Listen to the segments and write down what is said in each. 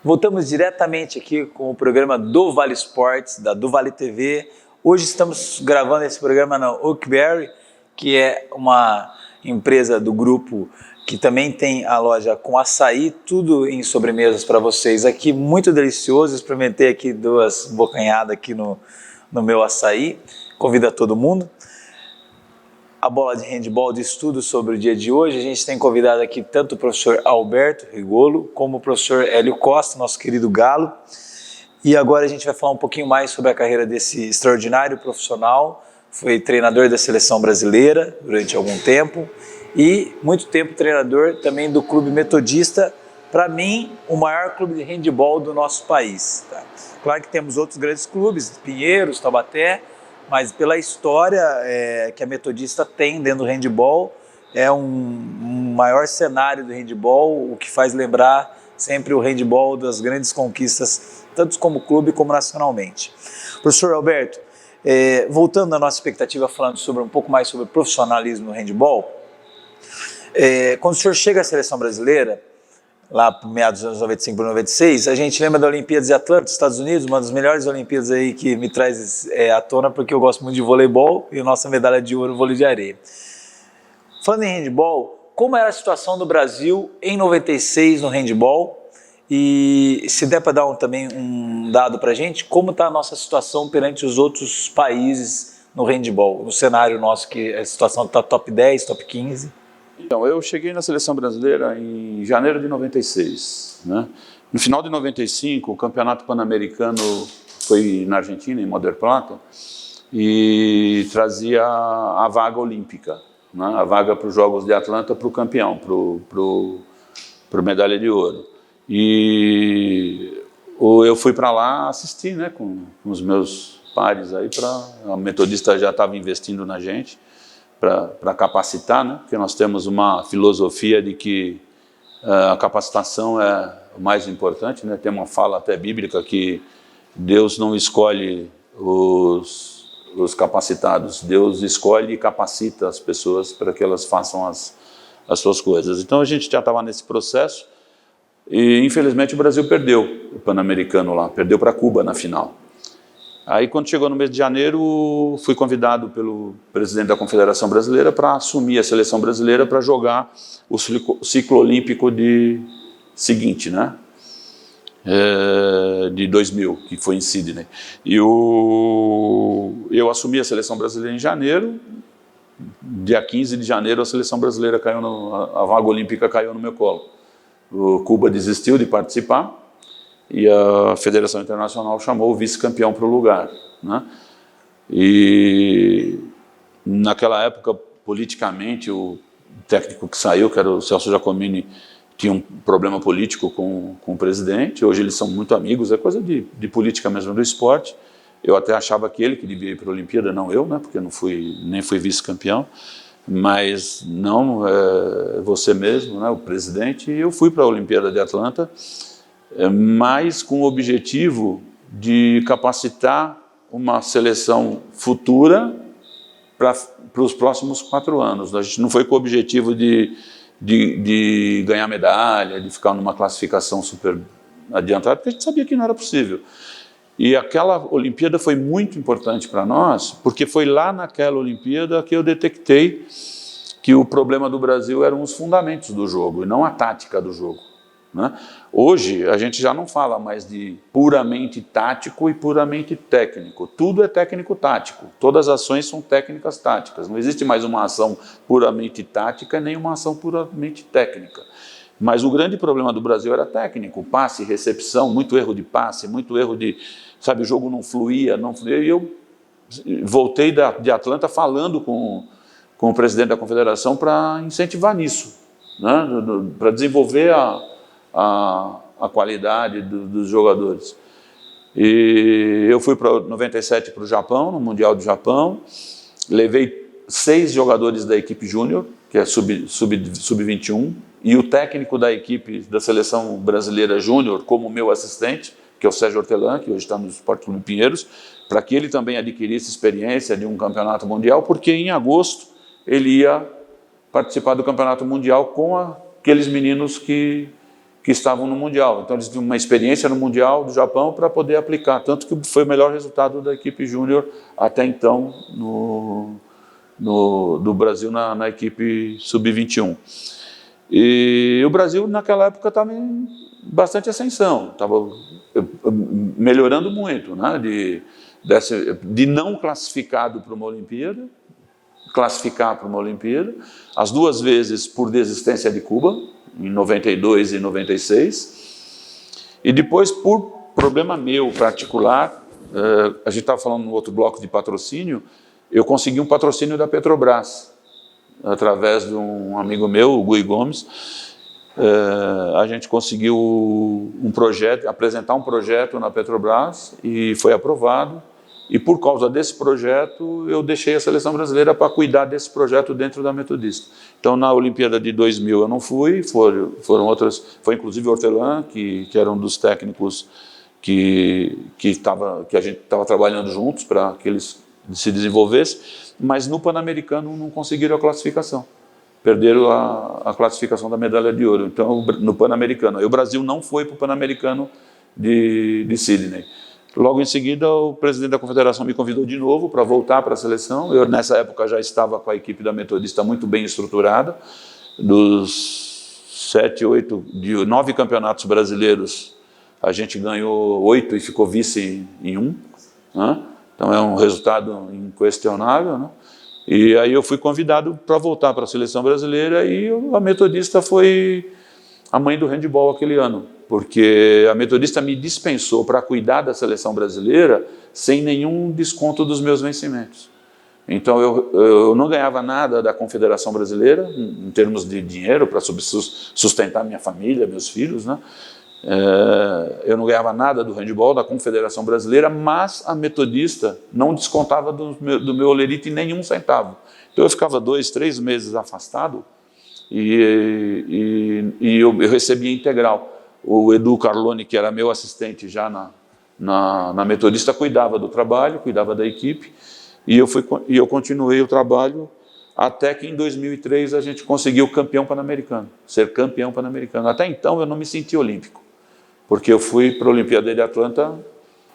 Voltamos diretamente aqui com o programa do Vale Esportes, da do Vale TV. Hoje estamos gravando esse programa na Oakberry, que é uma empresa do grupo que também tem a loja com açaí, tudo em sobremesas para vocês aqui, muito delicioso. Experimentei aqui 2 bocanhadas aqui no meu açaí, convido a todo mundo. A bola de handball de estudo sobre o dia de hoje, a gente tem convidado aqui tanto o professor Alberto Rigolo, como o professor Hélio Costa, nosso querido Galo. E agora a gente vai falar um pouquinho mais sobre a carreira desse extraordinário profissional. Foi treinador da seleção brasileira durante algum tempo e muito tempo treinador também do Clube Metodista, para mim, o maior clube de handball do nosso país. Tá? Claro que temos outros grandes clubes, Pinheiros, Taubaté, mas pela história que a Metodista tem dentro do handball, é um maior cenário do handball, o que faz lembrar sempre o handball das grandes conquistas, tanto como clube como nacionalmente. Professor Alberto, voltando à nossa expectativa, falando um pouco mais sobre o profissionalismo no handball, quando o senhor chega à seleção brasileira, lá por meados dos anos 95 para 96, a gente lembra da Olimpíadas de Atlanta, Estados Unidos, uma das melhores Olimpíadas aí que me traz à tona, porque eu gosto muito de voleibol e a nossa medalha de ouro, vôlei de areia. Falando em handball, como era a situação do Brasil em 96 no handball? E se der para dar também um dado para a gente, como está a nossa situação perante os outros países no handball, no cenário nosso, que a situação está top 10, top 15? Então, eu cheguei na seleção brasileira em janeiro de 96. Né? No final de 95, o campeonato pan-americano foi na Argentina, em Mar del Plata, e trazia a vaga olímpica, né? A vaga para os Jogos de Atlanta para o campeão, para medalha de ouro. E eu fui para lá assistir, né, com os meus pares aí, a Metodista já estava investindo na gente, para capacitar, né? Porque nós temos uma filosofia de que a capacitação é o mais importante, né? Tem uma fala até bíblica que Deus não escolhe os capacitados, Deus escolhe e capacita as pessoas para que elas façam as suas coisas. Então a gente já estava nesse processo e infelizmente o Brasil perdeu o Pan-Americano lá, perdeu para Cuba na final. Aí, quando chegou no mês de janeiro, fui convidado pelo presidente da Confederação Brasileira para assumir a seleção brasileira para jogar o ciclo olímpico seguinte, né? De 2000, que foi em Sydney. E eu assumi a seleção brasileira em janeiro. Dia 15 de janeiro, a seleção brasileira a vaga olímpica caiu no meu colo. O Cuba desistiu de participar. E a Federação Internacional chamou o vice-campeão para o lugar, né? E naquela época, politicamente, o técnico que saiu, que era o Celso Giacomini, tinha um problema político com o presidente. Hoje eles são muito amigos, é coisa de política mesmo do esporte. Eu até achava que ele que devia ir para a Olimpíada, não eu, né? Porque eu nem fui vice-campeão. Mas não, você mesmo, né? O presidente. E eu fui para a Olimpíada de Atlanta, mas com o objetivo de capacitar uma seleção futura para os próximos 4 anos. A gente não foi com o objetivo de ganhar medalha, de ficar numa classificação super adiantada, porque a gente sabia que não era possível. E aquela Olimpíada foi muito importante para nós, porque foi lá naquela Olimpíada que eu detectei que o problema do Brasil eram os fundamentos do jogo, e não a tática do jogo. Né? Hoje a gente já não fala mais de puramente tático e puramente técnico, tudo é técnico-tático, todas as ações são técnicas táticas, não existe mais uma ação puramente tática nem uma ação puramente técnica. Mas o grande problema do Brasil era técnico, passe, recepção, muito erro de passe, muito erro de, sabe, o jogo não fluía, e eu voltei de Atlanta falando com o presidente da Confederação para incentivar nisso, né? Para desenvolver a qualidade dos jogadores. E eu fui para 97 para o Japão, no Mundial do Japão, levei 6 jogadores da equipe júnior, que é sub-21, e o técnico da equipe da seleção brasileira júnior como meu assistente, que é o Sérgio Hortelã, que hoje está no Sport Clube Pinheiros, para que ele também adquirisse experiência de um campeonato mundial, porque em agosto ele ia participar do campeonato mundial com aqueles meninos que que estavam no Mundial. Então eles tinham uma experiência no Mundial do Japão para poder aplicar, tanto que foi o melhor resultado da equipe júnior até então do Brasil na equipe sub-21. E o Brasil naquela época estava em bastante ascensão, estava melhorando muito, né? De não classificado para uma Olimpíada, classificar para uma Olimpíada, as duas vezes por desistência de Cuba, em 92 e 96, e depois por problema meu particular, a gente estava falando no outro bloco de patrocínio, eu consegui um patrocínio da Petrobras, através de um amigo meu, o Gui Gomes. A gente conseguiu apresentar um projeto na Petrobras e foi aprovado. E por causa desse projeto, eu deixei a seleção brasileira para cuidar desse projeto dentro da Metodista. Então, na Olimpíada de 2000 eu não fui, foram outras, foi inclusive o Hortelã, que era um dos técnicos que a gente estava trabalhando juntos para que eles se desenvolvessem, mas no Pan-Americano não conseguiram a classificação. Perderam a classificação da medalha de ouro. Então, no Pan-Americano. Aí o Brasil não foi para o Pan-Americano de Sydney. Logo em seguida, o presidente da confederação me convidou de novo para voltar para a seleção. Eu, nessa época, já estava com a equipe da Metodista muito bem estruturada. Dos 9 campeonatos brasileiros, a gente ganhou 8 e ficou vice em 1. Né? Então, é um resultado inquestionável. Né? E aí eu fui convidado para voltar para a seleção brasileira e a Metodista foi a mãe do handebol aquele ano, porque a Metodista me dispensou para cuidar da seleção brasileira sem nenhum desconto dos meus vencimentos. Então eu não ganhava nada da Confederação Brasileira, em termos de dinheiro, para sustentar minha família, meus filhos, né? Eu não ganhava nada do handebol, da Confederação Brasileira, mas a Metodista não descontava do meu olerite nenhum centavo. Então eu ficava 2, 3 meses afastado e eu recebia integral. O Edu Carlone, que era meu assistente já na Metodista, cuidava do trabalho, cuidava da equipe, e eu continuei o trabalho até que em 2003 a gente conseguiu campeão pan-americano, ser campeão pan-americano. Até então eu não me senti olímpico, porque eu fui para a Olimpíada de Atlanta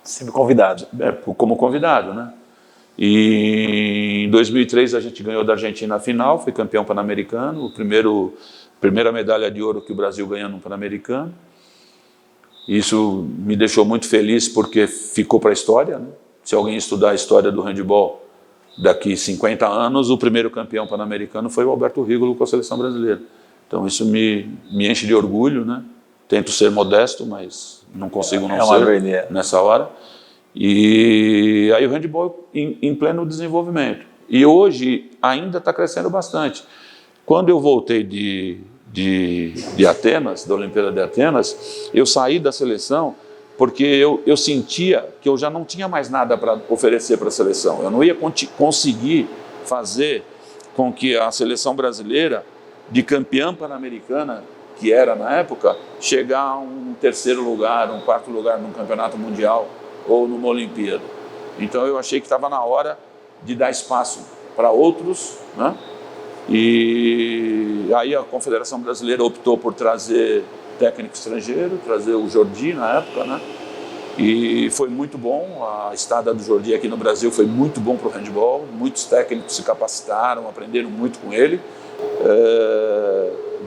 sempre convidado. Como convidado, né? E em 2003 a gente ganhou da Argentina a final, foi campeão pan-americano, primeira medalha de ouro que o Brasil ganhou no pan-americano. Isso me deixou muito feliz porque ficou para a história, né? Se alguém estudar a história do handebol daqui 50 anos, o primeiro campeão pan-americano foi o Alberto Rigolo com a seleção brasileira. Então isso me enche de orgulho, né? Tento ser modesto, mas não consigo não ser nessa hora. E aí o handebol em pleno desenvolvimento. E hoje ainda está crescendo bastante. Quando eu voltei de Atenas, da Olimpíada de Atenas, eu saí da seleção porque eu sentia que eu já não tinha mais nada para oferecer para a seleção. Eu não ia conseguir fazer com que a seleção brasileira, de campeã pan-americana, que era na época, chegar a um 3º lugar, um 4º lugar num campeonato mundial ou numa Olimpíada. Então eu achei que estava na hora de dar espaço para outros, né? E aí a Confederação Brasileira optou por trazer técnico estrangeiro, trazer o Jordi na época, né? E foi muito bom, a estada do Jordi aqui no Brasil foi muito bom para o handebol, muitos técnicos se capacitaram, aprenderam muito com ele,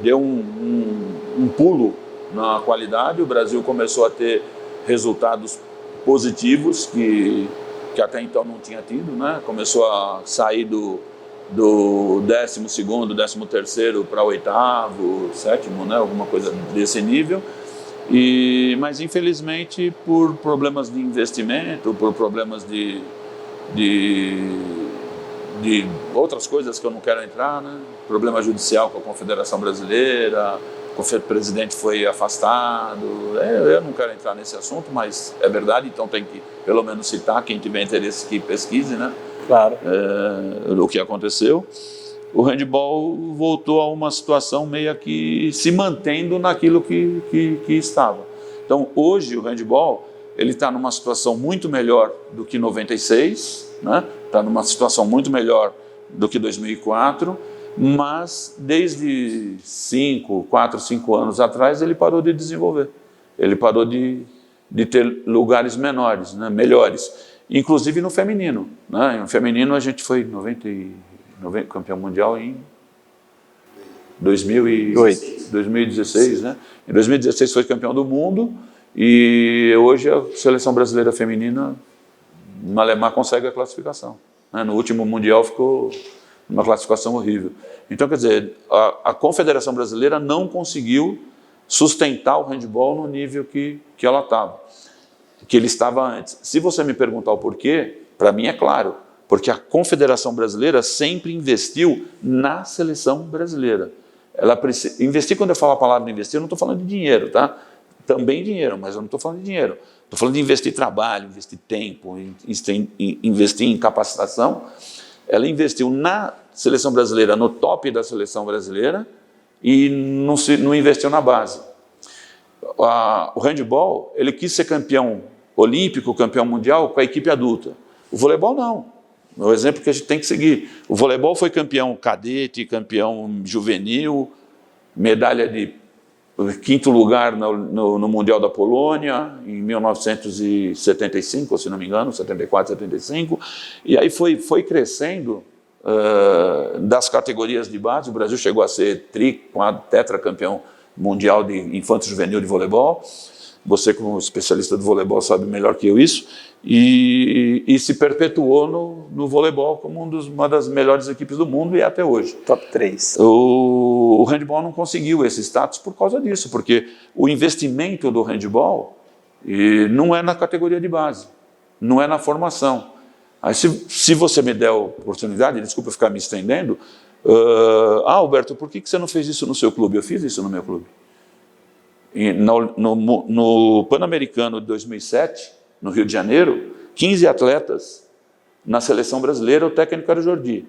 deu um pulo na qualidade, o Brasil começou a ter resultados positivos que até então não tinha tido, né? Começou a sair do 12º, 13º para 8º, 7º, né? Alguma coisa desse nível. Mas infelizmente por problemas de investimento, por problemas de outras coisas que eu não quero entrar, né? Problema judicial com a Confederação Brasileira, o presidente foi afastado. Eu não quero entrar nesse assunto, mas é verdade, então tem que pelo menos citar, quem tiver interesse que pesquise, né? Claro. O que aconteceu. O handebol voltou a uma situação meio que se mantendo naquilo que estava. Então, hoje, o handebol está numa situação muito melhor do que 96, né? Está numa situação muito melhor do que 2004, mas desde 4, 5 anos atrás ele parou de desenvolver. Ele parou de ter lugares menores, né, melhores, inclusive no feminino. Né? No feminino a gente foi 90, campeão mundial em 2016, né? Em 2016 foi campeão do mundo e hoje a seleção brasileira feminina, Malemar, consegue a classificação. Né? No último mundial ficou uma classificação horrível. Então, quer dizer, a Confederação Brasileira não conseguiu sustentar o handebol no nível que ela estava, que ele estava antes. Se você me perguntar o porquê, para mim é claro, porque a Confederação Brasileira sempre investiu na seleção brasileira. Ela precisa investir. Quando eu falo a palavra investir, eu não estou falando de dinheiro, tá? Também dinheiro, mas eu não estou falando de dinheiro. Estou falando de investir trabalho, investir tempo, investir em capacitação. Ela investiu na seleção brasileira, no top da seleção brasileira, e não investiu na base. O handebol, ele quis ser campeão olímpico, campeão mundial com a equipe adulta. O voleibol não. É o exemplo que a gente tem que seguir. O voleibol foi campeão cadete, campeão juvenil, medalha de 5º lugar no Mundial da Polônia, em 1975, se não me engano, 74, 75. E aí foi crescendo das categorias de base. O Brasil chegou a ser tetracampeão mundial de infanto juvenil de voleibol. Você, como especialista do voleibol, sabe melhor que eu isso. E se perpetuou no voleibol como uma das melhores equipes do mundo e até hoje. Top 3. O handebol não conseguiu esse status por causa disso, porque o investimento do handebol não é na categoria de base, não é na formação. Aí, se você me der a oportunidade, desculpa ficar me estendendo, Alberto, por que você não fez isso no seu clube? Eu fiz isso no meu clube. No Pan-Americano de 2007, no Rio de Janeiro, 15 atletas na seleção brasileira, o técnico era o Jordi.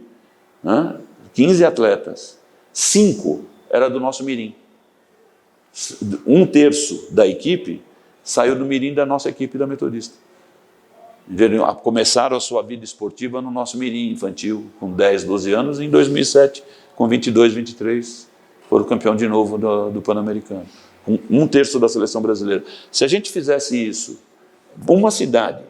Né? 15 atletas, 5 era do nosso mirim. 1/3 da equipe saiu do mirim da nossa equipe da Metodista. Começaram a sua vida esportiva no nosso mirim infantil, com 10, 12 anos, e em 2007, com 22, 23, foram campeão de novo do Pan-Americano. 1/3 da seleção brasileira. Se a gente fizesse isso, uma cidade,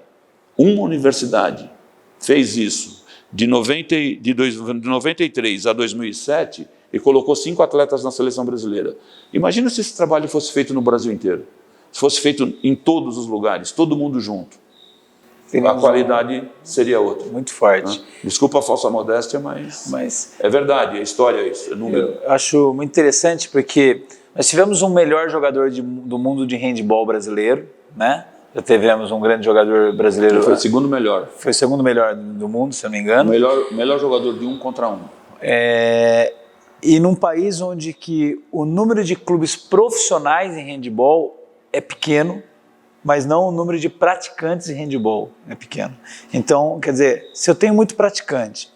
uma universidade fez isso de 93 a 2007 e colocou 5 atletas na seleção brasileira. Imagina se esse trabalho fosse feito no Brasil inteiro, se fosse feito em todos os lugares, todo mundo junto. A qualidade seria outra. Muito forte. Desculpa a falsa modéstia, mas é verdade, é história isso, é número. Eu acho muito interessante porque nós tivemos um melhor jogador do mundo de handebol brasileiro, né? Já tivemos um grande jogador brasileiro. Ele foi o segundo melhor. Foi o segundo melhor do mundo, se eu não me engano. Melhor jogador de 1 contra 1. E num país onde que o número de clubes profissionais em handebol é pequeno, mas não o número de praticantes em handebol é pequeno. Então, quer dizer, se eu tenho muito praticante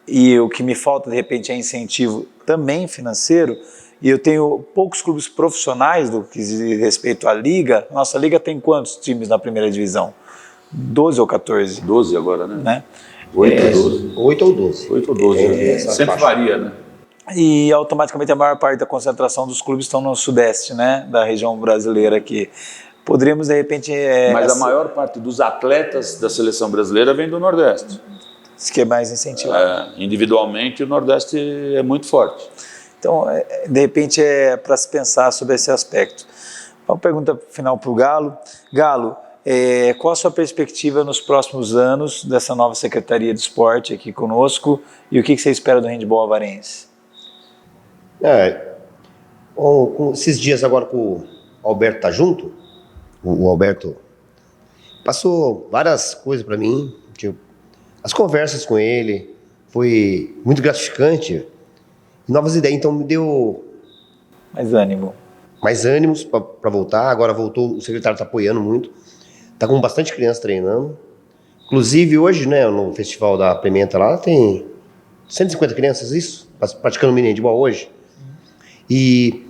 e o que me falta, de repente, é incentivo também financeiro, e eu tenho poucos clubes profissionais do que diz respeito à liga. Nossa liga tem quantos times na primeira divisão? 12 ou 14? 12 agora, né? 8 ou 12. 8 ou 12. Sempre varia, né? E automaticamente a maior parte da concentração dos clubes estão no sudeste, né? Da região brasileira aqui. Poderíamos, de repente... Mas a maior parte dos atletas da seleção brasileira vem do Nordeste. Isso que é mais incentivado. Individualmente, o Nordeste é muito forte. Então, de repente, é para se pensar sobre esse aspecto. Uma pergunta final para o Galo. Galo, qual a sua perspectiva nos próximos anos dessa nova Secretaria de Esporte aqui conosco e o que você espera do handebol avarense? Esses dias agora que o Alberto está junto, o Alberto passou várias coisas para mim, tipo, as conversas com ele, foi muito gratificante. Novas ideias, então me deu mais ânimos para voltar. Agora voltou, o secretário está apoiando muito, está com bastante criança treinando. Inclusive hoje, né, no festival da Pimenta lá, tem 150 crianças, isso? Praticando mini handebol hoje. E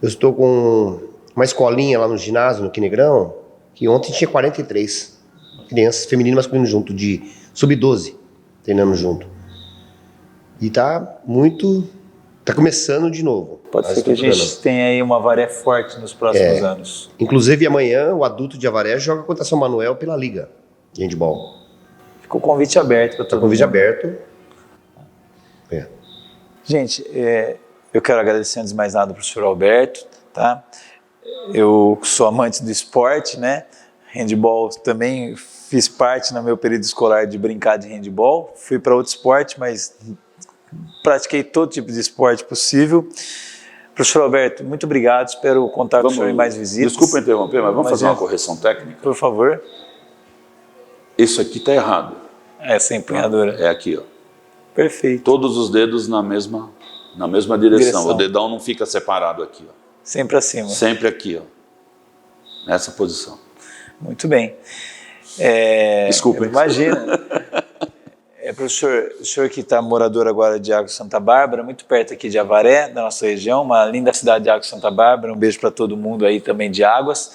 eu estou com uma escolinha lá no ginásio, no Quinegrão, que ontem tinha 43 crianças, feminino e masculino junto, de sub-12, treinando junto. E tá começando de novo. Pode ser que a gente tenha aí uma Avaré forte nos próximos anos. Inclusive, amanhã, o adulto de Avaré joga contra São Manuel pela Liga de Handball. Ficou o convite aberto para todo mundo. Convite aberto. Gente, eu quero agradecer antes de mais nada ao professor Alberto, tá? Eu sou amante do esporte, né? Handball também fiz parte no meu período escolar de brincar de handball. Fui para outro esporte, mas pratiquei todo tipo de esporte possível. Professor Alberto, muito obrigado. Espero contar com o senhor em mais visitas. Desculpa interromper, mas vamos fazer uma correção técnica? Por favor. Isso aqui está errado. Essa empunhadura. É aqui, ó. Perfeito. Todos os dedos na mesma direção. O dedão não fica separado aqui, ó. Sempre acima. Sempre aqui, ó. Nessa posição. Muito bem. Desculpa. Imagina. Professor, o senhor que está morador agora de Água Santa Bárbara, muito perto aqui de Avaré, da nossa região, uma linda cidade de Água Santa Bárbara, um beijo para todo mundo aí também de Águas.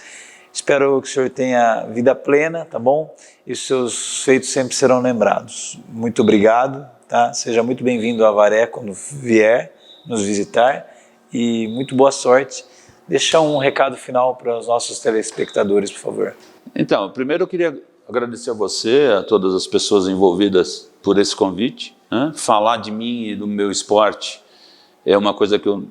Espero que o senhor tenha vida plena, tá bom? E os seus feitos sempre serão lembrados. Muito obrigado, tá? Seja muito bem-vindo a Avaré quando vier nos visitar e muito boa sorte. Deixa um recado final para os nossos telespectadores, por favor. Então, primeiro eu queria agradecer a você, a todas as pessoas envolvidas por esse convite, né? Falar de mim e do meu esporte é uma coisa que eu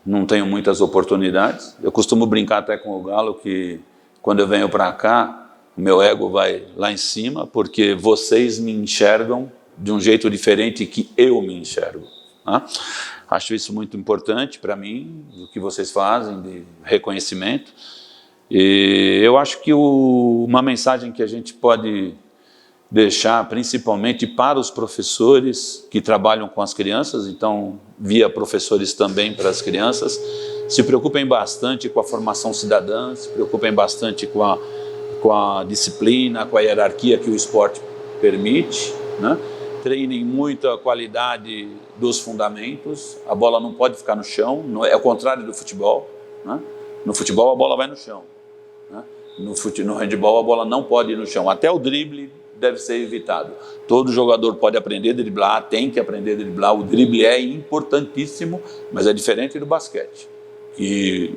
não tenho muitas oportunidades. Eu costumo brincar até com o Galo que quando eu venho para cá, o meu ego vai lá em cima, porque vocês me enxergam de um jeito diferente que eu me enxergo, né? Acho isso muito importante para mim, o que vocês fazem de reconhecimento. E eu acho que uma mensagem que a gente pode deixar, principalmente para os professores que trabalham com as crianças, então via professores também para as crianças, se preocupem bastante com a formação cidadã, se preocupem bastante com a disciplina, com a hierarquia que o esporte permite, né? Treinem muito a qualidade dos fundamentos, a bola não pode ficar no chão, é o contrário do futebol, né? No futebol a bola vai no chão, né? No handball a bola não pode ir no chão, até o drible deve ser evitado. Todo jogador pode aprender a driblar, tem que aprender a driblar, o drible é importantíssimo, mas é diferente do basquete, que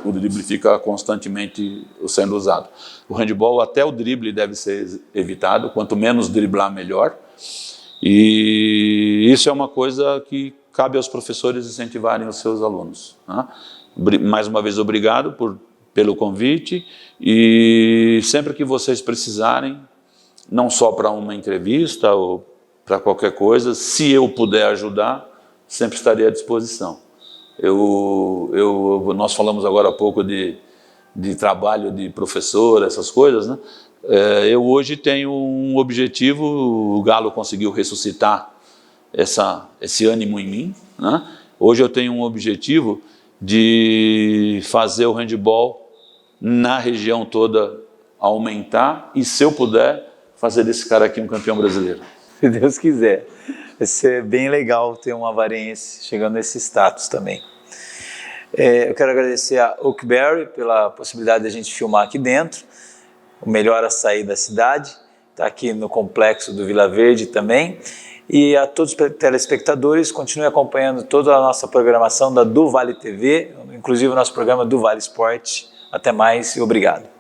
o drible fica constantemente sendo usado. O handball, até o drible deve ser evitado, quanto menos driblar, melhor. E isso é uma coisa que cabe aos professores incentivarem os seus alunos, né? Mais uma vez, obrigado pelo convite e sempre que vocês precisarem, não só para uma entrevista ou para qualquer coisa, se eu puder ajudar, sempre estarei à disposição. Nós falamos agora há pouco de trabalho de professor, essas coisas, né? Eu hoje tenho um objetivo, o Galo conseguiu ressuscitar esse ânimo em mim, né? Hoje eu tenho um objetivo de fazer o handball na região toda aumentar e, se eu puder, fazer desse cara aqui um campeão brasileiro. Se Deus quiser. Vai ser bem legal ter um avarense chegando nesse status também. Eu quero agradecer a Oakberry pela possibilidade de a gente filmar aqui dentro, o melhor açaí da cidade, está aqui no complexo do Vila Verde também. E a todos os telespectadores, continue acompanhando toda a nossa programação da Do Vale TV, inclusive o nosso programa do Vale Esporte. Até mais e obrigado.